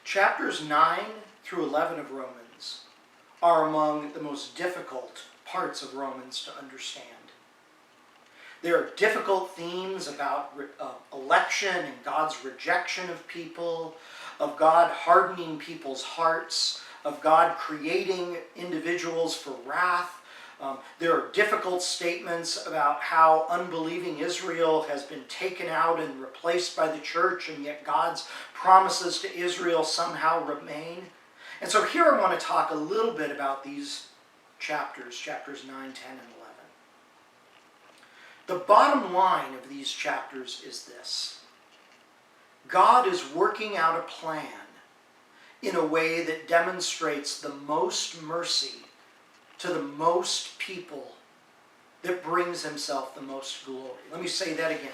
Chapters 9 through 11 of Romans are among the most difficult parts of Romans to understand. There are difficult themes about election and God's rejection of people, of God hardening people's hearts, of God creating individuals for wrath. There are difficult statements about how unbelieving Israel has been taken out and replaced by the church, and yet God's promises to Israel somehow remain. And so here I want to talk a little bit about these chapters 9, 10, and 11. The bottom line of these chapters is this: God is working out a plan in a way that demonstrates the most mercy to the most people, that brings himself the most glory. Let me say that again.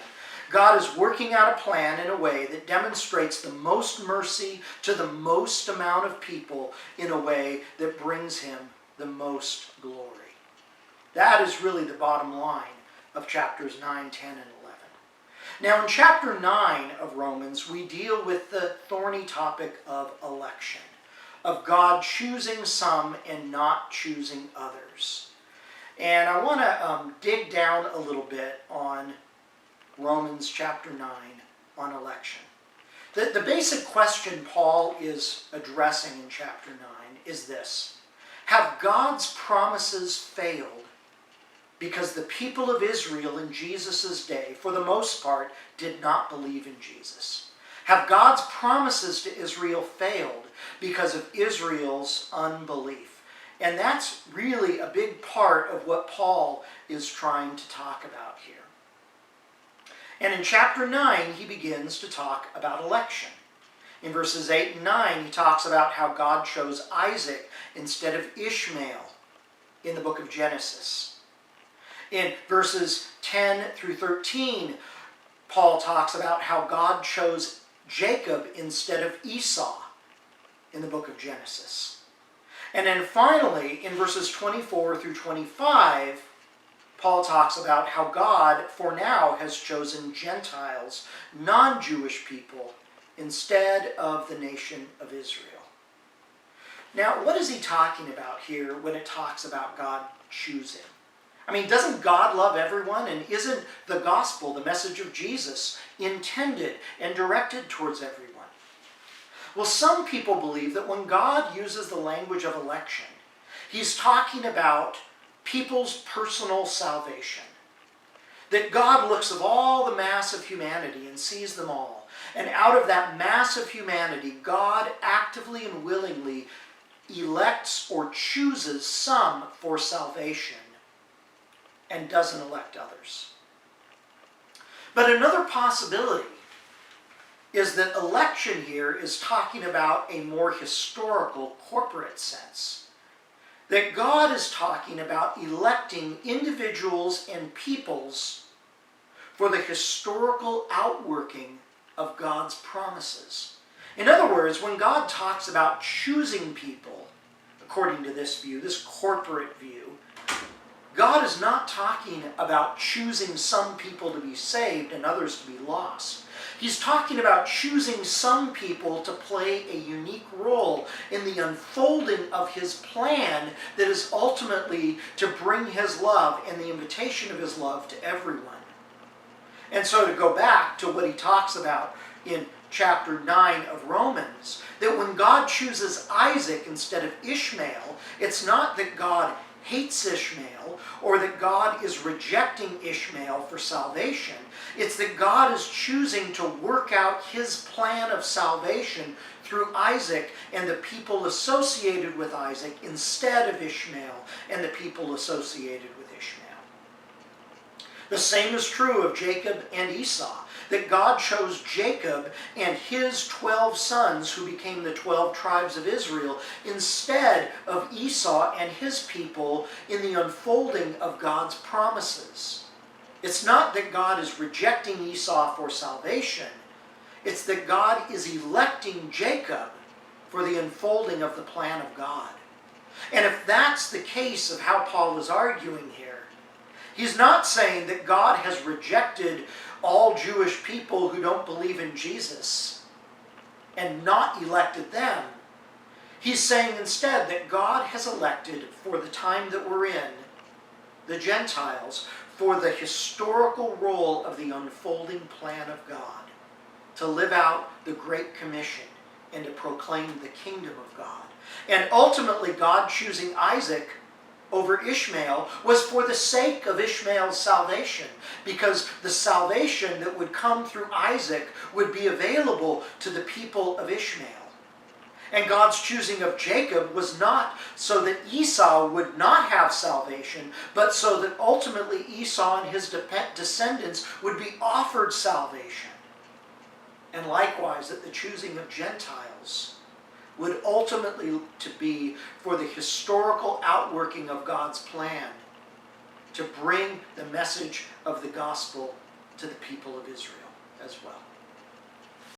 God is working out a plan in a way that demonstrates the most mercy to the most amount of people in a way that brings him the most glory. That is really the bottom line of chapters 9, 10, and 11. Now in chapter 9 of Romans, we deal with the thorny topic of election, of God choosing some and not choosing others. And I want to dig down a little bit on Romans chapter 9 on election. The basic question Paul is addressing in chapter 9 is this: have God's promises failed because the people of Israel in Jesus' day, for the most part, did not believe in Jesus? Have God's promises to Israel failed because of Israel's unbelief? And that's really a big part of what Paul is trying to talk about here. And in chapter 9, he begins to talk about election. In verses 8 and 9, he talks about how God chose Isaac instead of Ishmael in the book of Genesis. In verses 10 through 13, Paul talks about how God chose Jacob instead of Esau in the book of Genesis. And then finally, in verses 24 through 25, Paul talks about how God, for now, has chosen Gentiles, non-Jewish people, instead of the nation of Israel. Now, what is he talking about here when it talks about God choosing? I mean, doesn't God love everyone? And isn't the gospel, the message of Jesus, intended and directed towards everyone? Well, some people believe that when God uses the language of election, he's talking about people's personal salvation. That God looks at all the mass of humanity and sees them all. And out of that mass of humanity, God actively and willingly elects or chooses some for salvation and doesn't elect others. But another possibility is that election here is talking about a more historical, corporate sense. That God is talking about electing individuals and peoples for the historical outworking of God's promises. In other words, when God talks about choosing people, according to this view, this corporate view, God is not talking about choosing some people to be saved and others to be lost. He's talking about choosing some people to play a unique role in the unfolding of his plan that is ultimately to bring his love and the invitation of his love to everyone. And so to go back to what he talks about in chapter 9 of Romans, that when God chooses Isaac instead of Ishmael, it's not that God hates Ishmael or that God is rejecting Ishmael for salvation. It's that God is choosing to work out his plan of salvation through Isaac and the people associated with Isaac instead of Ishmael and the people associated with Ishmael. The same is true of Jacob and Esau, that God chose Jacob and his 12 sons who became the 12 tribes of Israel instead of Esau and his people in the unfolding of God's promises. It's not that God is rejecting Esau for salvation. It's that God is electing Jacob for the unfolding of the plan of God. And if that's the case of how Paul is arguing here, he's not saying that God has rejected all Jewish people who don't believe in Jesus. and not elected them. He's saying instead that God has elected, for the time that we're in, the Gentiles for the historical role of the unfolding plan of God, to live out the Great Commission and to proclaim the kingdom of God. And ultimately, God choosing Isaac over Ishmael was for the sake of Ishmael's salvation, because the salvation that would come through Isaac would be available to the people of Ishmael. And God's choosing of Jacob was not so that Esau would not have salvation, but so that ultimately Esau and his descendants would be offered salvation. And likewise, that the choosing of Gentiles would ultimately to be for the historical outworking of God's plan to bring the message of the gospel to the people of Israel as well.